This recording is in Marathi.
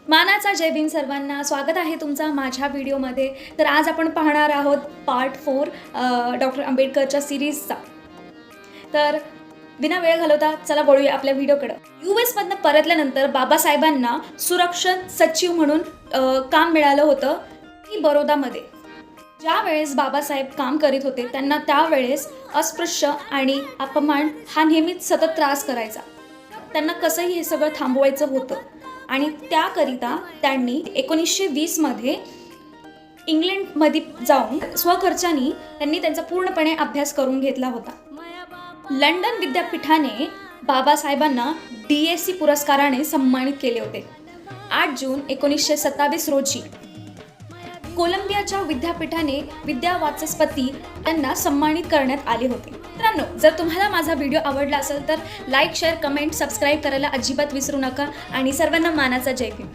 मानाचा जय भीम सर्वांना, स्वागत आहे तुमचा माझ्या व्हिडिओमध्ये. तर आज आपण पाहणार आहोत पार्ट 4 डॉक्टर आंबेडकरच्या सिरीजचा. तर बिना वेळ घालवता चला वळूया आपल्या व्हिडिओकडे. US मधनं परतल्यानंतर बाबासाहेबांना सुरक्षण सचिव म्हणून काम मिळालं होतं की बरोदामध्ये. ज्या वेळेस बाबासाहेब काम करीत होते त्यांना त्यावेळेस अस्पृश्य आणि अपमान हा नेहमीच सतत त्रास करायचा. त्यांना कसंही हे सगळं थांबवायचं होतं आणि त्याकरिता त्यांनी 1920 मध्ये इंग्लंडमध्ये जाऊन स्वखर्चाने त्यांनी त्यांचा पूर्णपणे अभ्यास करून घेतला होता. लंडन विद्यापीठाने बाबासाहेबांना DSC पुरस्काराने सन्मानित केले होते. 8 जून 1927 रोजी कोलंबियाच्या विद्यापीठाने विद्यावाचस्पती यांना सन्मानित करण्यात आले होते. मित्रांनो, जर तुम्हाला माझा व्हिडिओ आवडला असेल तर लाईक, शेअर, कमेंट, सबस्क्राईब करायला अजिबात विसरू नका आणि सर्वांना मानाचा जय भीम.